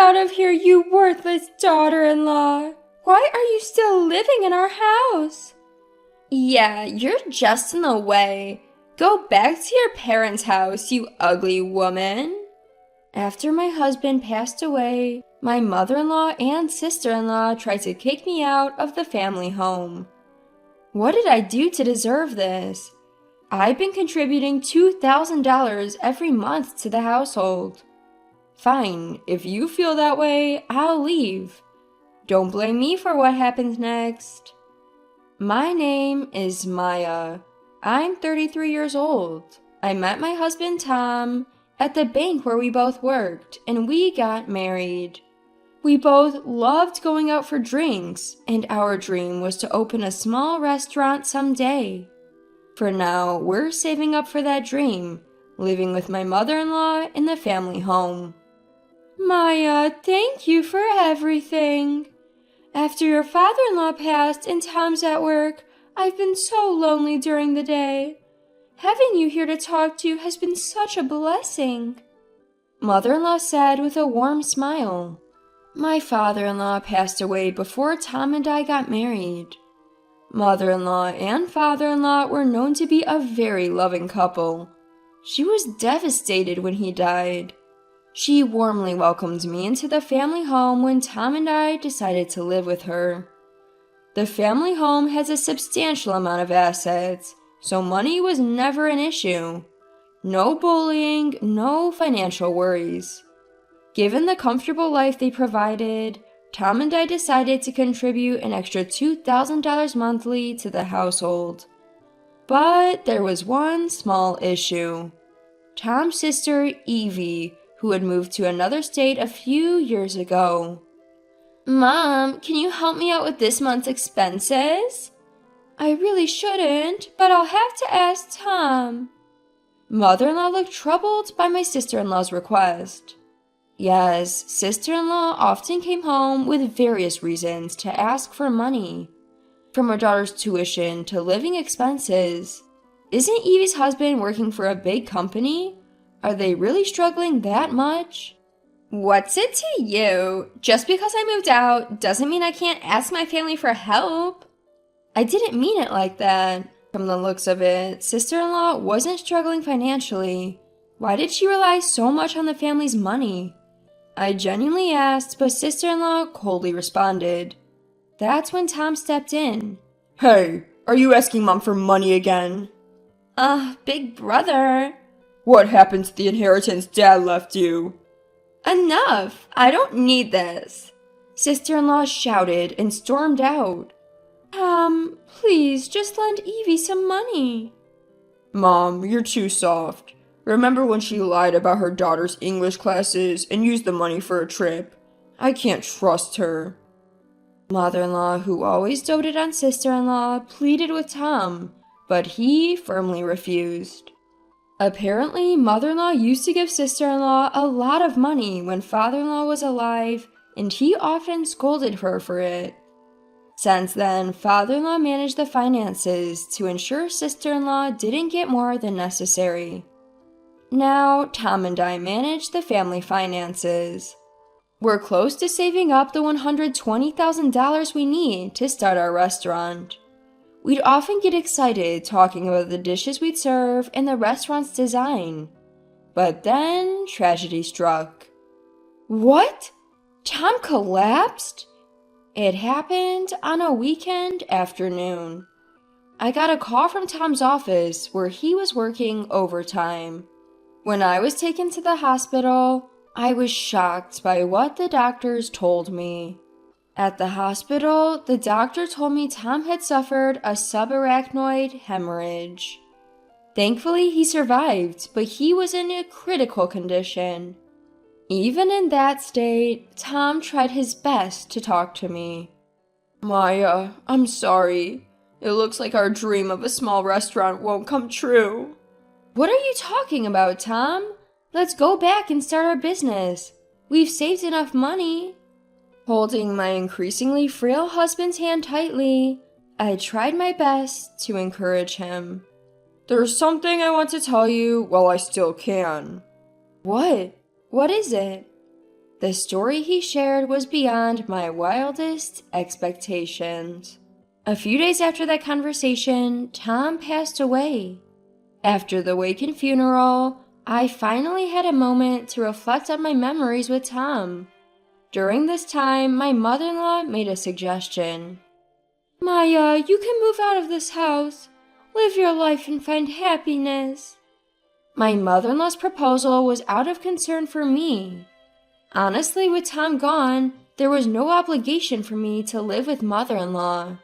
out of here, you worthless daughter-in-law! Why are you still living in our house? Yeah, you're just in the way. Go back to your parents' house, you ugly woman. After my husband passed away, my mother-in-law and sister-in-law tried to kick me out of the family home. What did I do to deserve this? I've been contributing $2,000 every month to the household. Fine, if you feel that way, I'll leave. Don't blame me for what happens next. My name is Maya. I'm 33 years old. I met my husband Tom at the bank where we both worked, and we got married. We both loved going out for drinks, and our dream was to open a small restaurant someday. For now, we're saving up for that dream, living with my mother-in-law in the family home. Maya, thank you for everything. After your father-in-law passed and Tom's at work, I've been so lonely during the day. Having you here to talk to has been such a blessing. Mother-in-law said with a warm smile. My father-in-law passed away before Tom and I got married. Mother-in-law and father-in-law were known to be a very loving couple. She was devastated when he died. She warmly welcomed me into the family home when Tom and I decided to live with her. The family home has a substantial amount of assets, so money was never an issue. No bullying, no financial worries. Given the comfortable life they provided, Tom and I decided to contribute an extra $2,000 monthly to the household. But there was one small issue. Tom's sister, Evie, who had moved to another state a few years ago. Mom, can you help me out with this month's expenses? I really shouldn't, but I'll have to ask Tom. Mother-in-law looked troubled by my sister-in-law's request. Yes, sister-in-law often came home with various reasons to ask for money. From her daughter's tuition to living expenses. Isn't Evie's husband working for a big company? Are they really struggling that much? What's it to you? Just because I moved out doesn't mean I can't ask my family for help. I didn't mean it like that. From the looks of it, sister-in-law wasn't struggling financially. Why did she rely so much on the family's money? I genuinely asked, but sister-in-law coldly responded. That's when Tom stepped in. Hey, are you asking Mom for money again? Big brother. What happened to the inheritance Dad left you? Enough! I don't need this. Sister-in-law shouted and stormed out. Tom, please just lend Evie some money. Mom, you're too soft. Remember when she lied about her daughter's English classes and used the money for a trip? I can't trust her. Mother-in-law, who always doted on sister-in-law, pleaded with Tom, but he firmly refused. Apparently, mother-in-law used to give sister-in-law a lot of money when father-in-law was alive, and he often scolded her for it. Since then, father-in-law managed the finances to ensure sister-in-law didn't get more than necessary. Now, Tom and I manage the family finances. We're close to saving up the $120,000 we need to start our restaurant. We'd often get excited talking about the dishes we'd serve and the restaurant's design. But then, tragedy struck. What? Tom collapsed? It happened on a weekend afternoon. I got a call from Tom's office where he was working overtime. When I was taken to the hospital, I was shocked by what the doctors told me. At the hospital, the doctor told me Tom had suffered a subarachnoid hemorrhage. Thankfully, he survived, but he was in a critical condition. Even in that state, Tom tried his best to talk to me. Maya, I'm sorry. It looks like our dream of a small restaurant won't come true. What are you talking about, Tom? Let's go back and start our business. We've saved enough money. Holding my increasingly frail husband's hand tightly, I tried my best to encourage him. There's something I want to tell you while I still can. What? What is it? The story he shared was beyond my wildest expectations. A few days after that conversation, Tom passed away. After the wake and funeral, I finally had a moment to reflect on my memories with Tom. During this time, my mother-in-law made a suggestion. Maya, you can move out of this house. Live your life and find happiness. My mother-in-law's proposal was out of concern for me. Honestly, with Tom gone, there was no obligation for me to live with mother-in-law.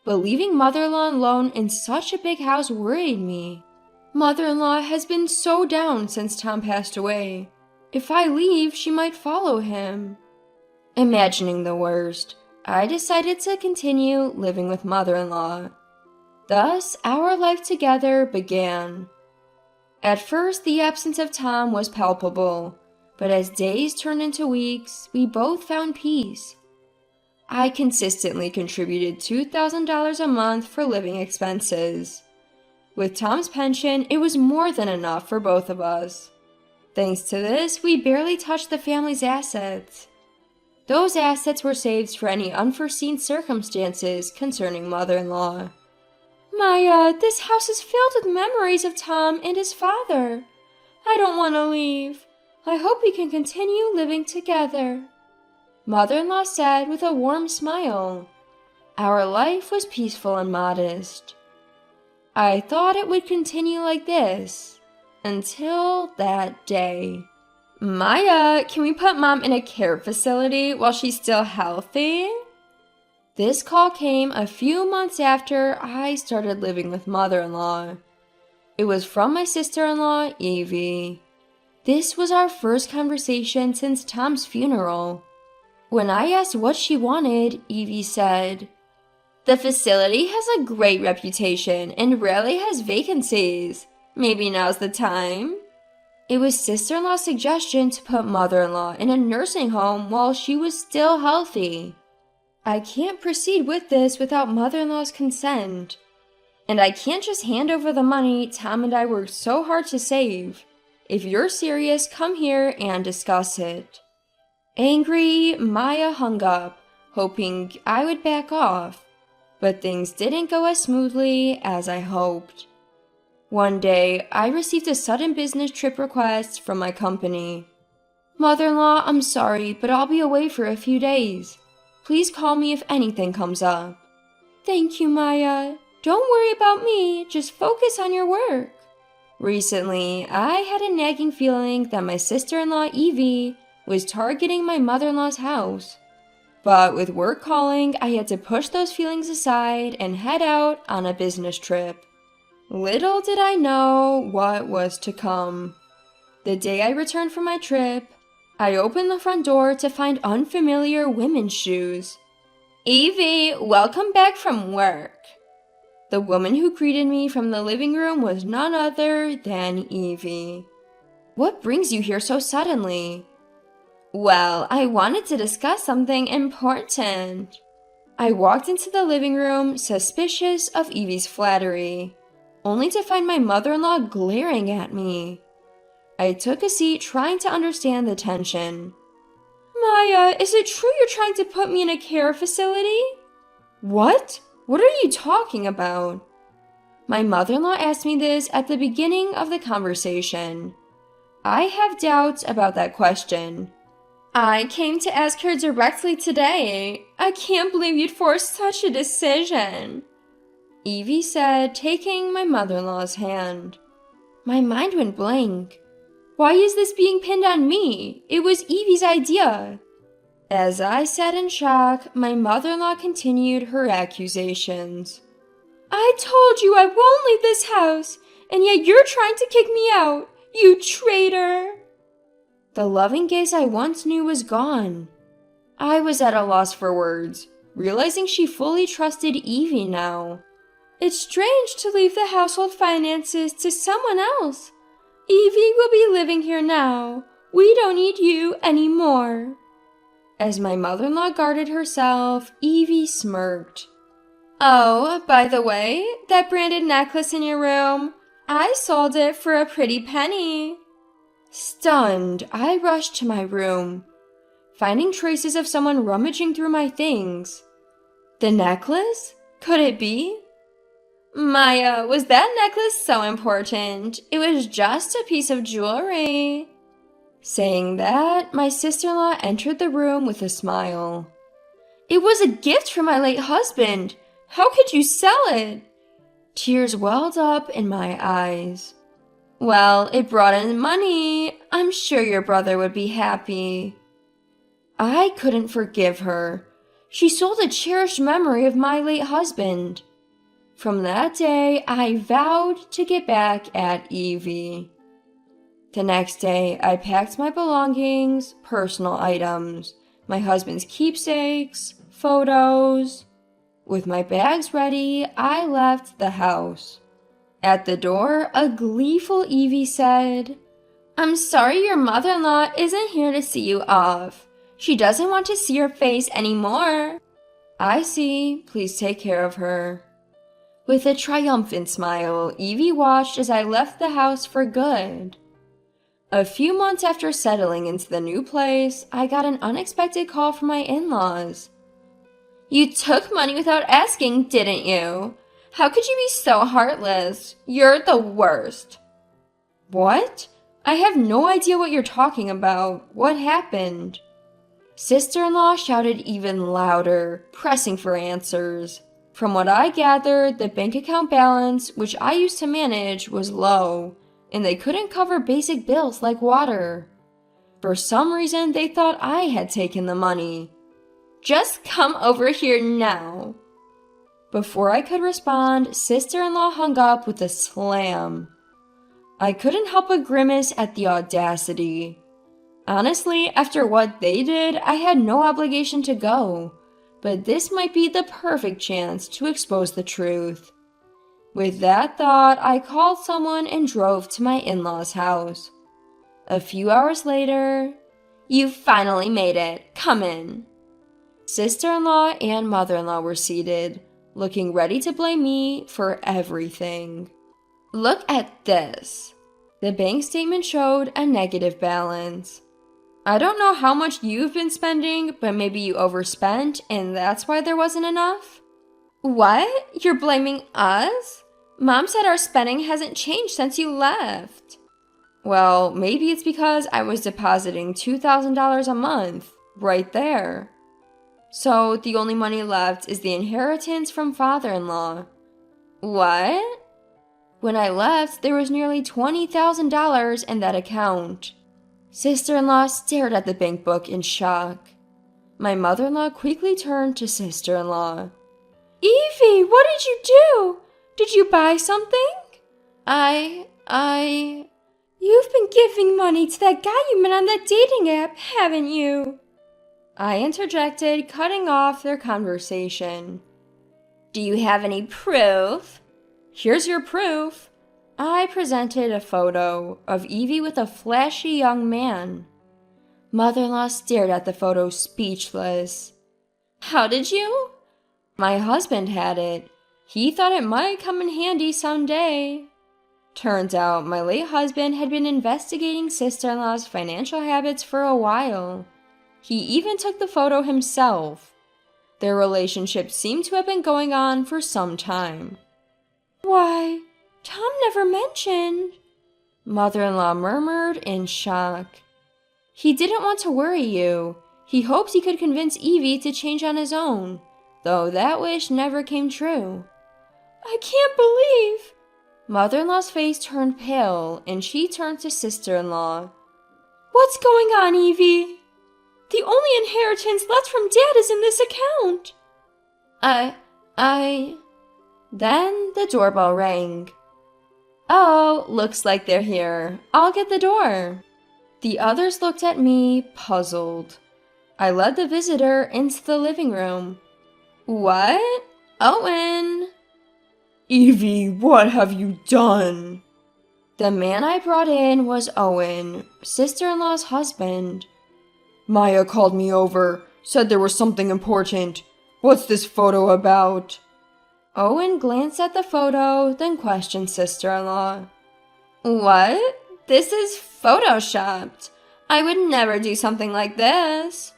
But leaving mother-in-law alone in such a big house worried me. Mother-in-law has been so down since Tom passed away. If I leave, she might follow him. Imagining the worst, I decided to continue living with mother-in-law. Thus, our life together began. At first, the absence of Tom was palpable, but as days turned into weeks, we both found peace. I consistently contributed $2,000 a month for living expenses. With Tom's pension, it was more than enough for both of us. Thanks to this, we barely touched the family's assets. Those assets were saved for any unforeseen circumstances concerning mother-in-law. Maya, this house is filled with memories of Tom and his father. I don't want to leave. I hope we can continue living together. Mother-in-law said with a warm smile. Our life was peaceful and modest. I thought it would continue like this until that day. Maya, can we put Mom in a care facility while she's still healthy? This call came a few months after I started living with mother-in-law. It was from my sister-in-law, Evie. This was our first conversation since Tom's funeral. When I asked what she wanted, Evie said, "The facility has a great reputation and rarely has vacancies. Maybe now's the time." It was sister-in-law's suggestion to put mother-in-law in a nursing home while she was still healthy. I can't proceed with this without mother-in-law's consent. And I can't just hand over the money Tom and I worked so hard to save. If you're serious, come here and discuss it. Angry, Maya hung up, hoping I would back off. But things didn't go as smoothly as I hoped. One day, I received a sudden business trip request from my company. Mother-in-law, I'm sorry, but I'll be away for a few days. Please call me if anything comes up. Thank you, Maya. Don't worry about me, just focus on your work. Recently, I had a nagging feeling that my sister-in-law, Evie, was targeting my mother-in-law's house. But with work calling, I had to push those feelings aside and head out on a business trip. Little did I know what was to come. The day I returned from my trip, I opened the front door to find unfamiliar women's shoes. Evie, welcome back from work. The woman who greeted me from the living room was none other than Evie. What brings you here so suddenly? Well, I wanted to discuss something important. I walked into the living room, suspicious of Evie's flattery, only to find my mother-in-law glaring at me. I took a seat, trying to understand the tension. Maya, is it true you're trying to put me in a care facility? What? What are you talking about? My mother-in-law asked me this at the beginning of the conversation. I have doubts about that question. I came to ask her directly today. I can't believe you'd force such a decision. Evie said, taking my mother-in-law's hand. My mind went blank. Why is this being pinned on me? It was Evie's idea. As I sat in shock, my mother-in-law continued her accusations. I told you I won't leave this house, and yet you're trying to kick me out, you traitor. The loving gaze I once knew was gone. I was at a loss for words, realizing she fully trusted Evie now. It's strange to leave the household finances to someone else. Evie will be living here now. We don't need you anymore. As my mother-in-law guarded herself, Evie smirked. Oh, by the way, that branded necklace in your room, I sold it for a pretty penny. Stunned, I rushed to my room. finding traces of someone rummaging through my things. The necklace? Could it be? Maya, was that necklace so important? It was just a piece of jewelry. Saying that, my sister-in-law entered the room with a smile. It was a gift from my late husband. How could you sell it? Tears welled up in my eyes. Well, it brought in money. I'm sure your brother would be happy. I couldn't forgive her. She sold a cherished memory of my late husband. From that day, I vowed to get back at Evie. The next day, I packed my belongings, personal items, my husband's keepsakes, photos. With my bags ready, I left the house. At the door, a gleeful Evie said, I'm sorry your mother-in-law isn't here to see you off. She doesn't want to see your face anymore. I see. Please take care of her. With a triumphant smile, Evie watched as I left the house for good. A few months after settling into the new place, I got an unexpected call from my in-laws. You took money without asking, didn't you? How could you be so heartless? You're the worst. What? I have no idea what you're talking about. What happened? Sister-in-law shouted even louder, pressing for answers. From what I gathered, the bank account balance, which I used to manage, was low, and they couldn't cover basic bills like water. For some reason, they thought I had taken the money. Just come over here now. Before I could respond, sister-in-law hung up with a slam. I couldn't help but grimace at the audacity. Honestly, after what they did, I had no obligation to go, but this might be the perfect chance to expose the truth. With that thought, I called someone and drove to my in-laws' house. A few hours later, you finally made it. Come in. Sister-in-law and mother-in-law were seated, looking ready to blame me for everything. Look at this. The bank statement showed a negative balance. I don't know how much you've been spending, but maybe you overspent and that's why there wasn't enough? What? You're blaming us? Mom said our spending hasn't changed since you left. Well, maybe it's because I was depositing $2,000 a month, right there. So the only money left is the inheritance from father-in-law. What? When I left, there was nearly $20,000 in that account. Sister-in-law stared at the bank book in shock. My mother-in-law quickly turned to sister-in-law. Evie, what did you do? Did you buy something? You've been giving money to that guy you met on that dating app, haven't you? I interjected, cutting off their conversation. Do you have any proof? Here's your proof. I presented a photo of Evie with a flashy young man. Mother-in-law stared at the photo speechless. How did you? My husband had it. He thought it might come in handy someday. Turns out my late husband had been investigating sister-in-law's financial habits for a while. He even took the photo himself. Their relationship seemed to have been going on for some time. Why, Tom never mentioned. Mother-in-law murmured in shock. He didn't want to worry you. He hoped he could convince Evie to change on his own, though that wish never came true. I can't believe. Mother-in-law's face turned pale, and she turned to sister-in-law. What's going on, Evie? The only inheritance left from Dad is in this account. Then the doorbell rang. Oh, looks like they're here. I'll get the door. The others looked at me, puzzled. I led the visitor into the living room. What? Owen! Evie, what have you done? The man I brought in was Owen, sister-in-law's husband. Maya called me over, said there was something important. What's this photo about? Owen glanced at the photo, then questioned sister-in-law. What? This is photoshopped. I would never do something like this.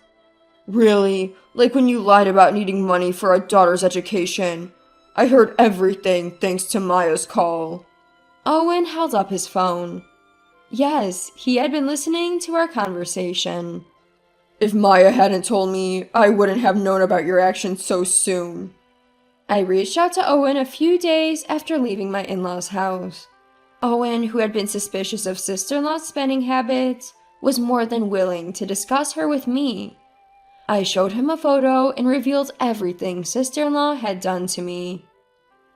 Really? Like when you lied about needing money for our daughter's education. I heard everything thanks to Maya's call. Owen held up his phone. Yes, he had been listening to our conversation. If Maya hadn't told me, I wouldn't have known about your actions so soon. I reached out to Owen a few days after leaving my in-laws' house. Owen, who had been suspicious of sister-in-law's spending habits, was more than willing to discuss her with me. I showed him a photo and revealed everything sister-in-law had done to me.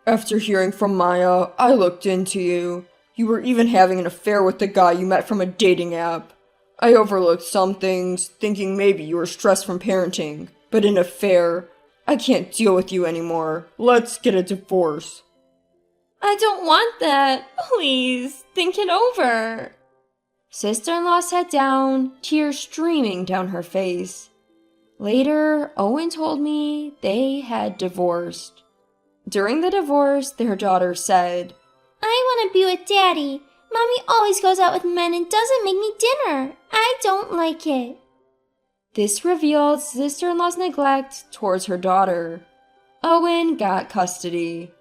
After hearing from Maya, I looked into you. You were even having an affair with the guy you met from a dating app. I overlooked some things, thinking maybe you were stressed from parenting, but an affair? I can't deal with you anymore. Let's get a divorce. I don't want that. Please, think it over. Sister-in-law sat down, tears streaming down her face. Later, Owen told me they had divorced. During the divorce, their daughter said, I want to be with Daddy. Mommy always goes out with men and doesn't make me dinner. I don't like it. This revealed sister-in-law's neglect towards her daughter. Owen got custody.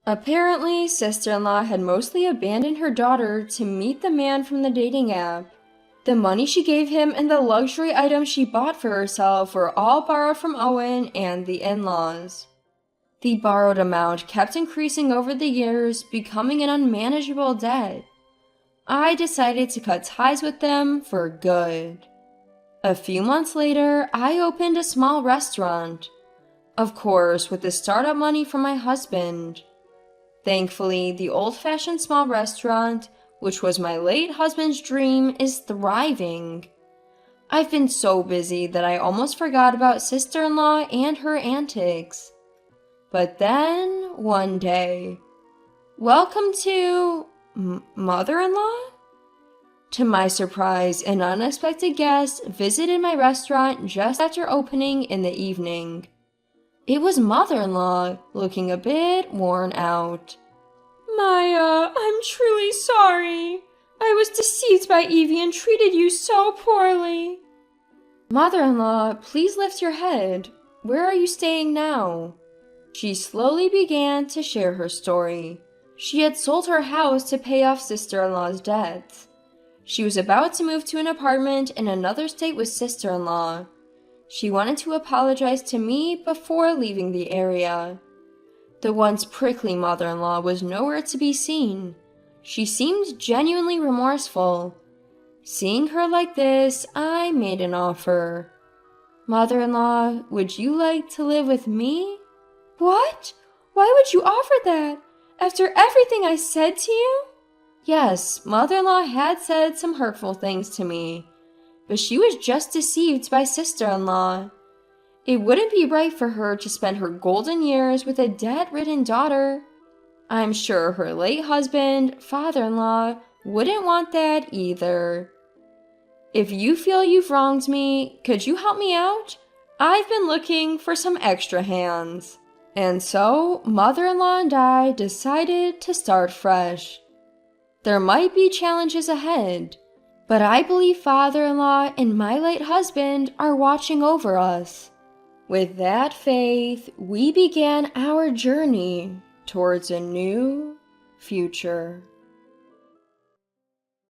Apparently, sister-in-law had mostly abandoned her daughter to meet the man from the dating app. The money she gave him and the luxury items she bought for herself were all borrowed from Owen and the in-laws. The borrowed amount kept increasing over the years, becoming an unmanageable debt. I decided to cut ties with them for good. A few months later, I opened a small restaurant. Of course, with the startup money from my husband. Thankfully, the old-fashioned small restaurant, which was my late husband's dream, is thriving. I've been so busy that I almost forgot about sister-in-law and her antics. But then, one day, welcome to mother-in-law? To my surprise, an unexpected guest visited my restaurant just after opening in the evening. It was mother-in-law, looking a bit worn out. Maya, I'm truly sorry. I was deceived by Evie and treated you so poorly. Mother-in-law, please lift your head. Where are you staying now? She slowly began to share her story. She had sold her house to pay off sister-in-law's debts. She was about to move to an apartment in another state with sister-in-law. She wanted to apologize to me before leaving the area. The once prickly mother-in-law was nowhere to be seen. She seemed genuinely remorseful. Seeing her like this, I made an offer. Mother-in-law, would you like to live with me? What? Why would you offer that? After everything I said to you? Yes, mother-in-law had said some hurtful things to me, but she was just deceived by sister-in-law. It wouldn't be right for her to spend her golden years with a debt-ridden daughter. I'm sure her late husband, father-in-law, wouldn't want that either. If you feel you've wronged me, could you help me out? I've been looking for some extra hands. And so, mother-in-law and I decided to start fresh. There might be challenges ahead, but I believe father-in-law and my late husband are watching over us. With that faith, we began our journey towards a new future.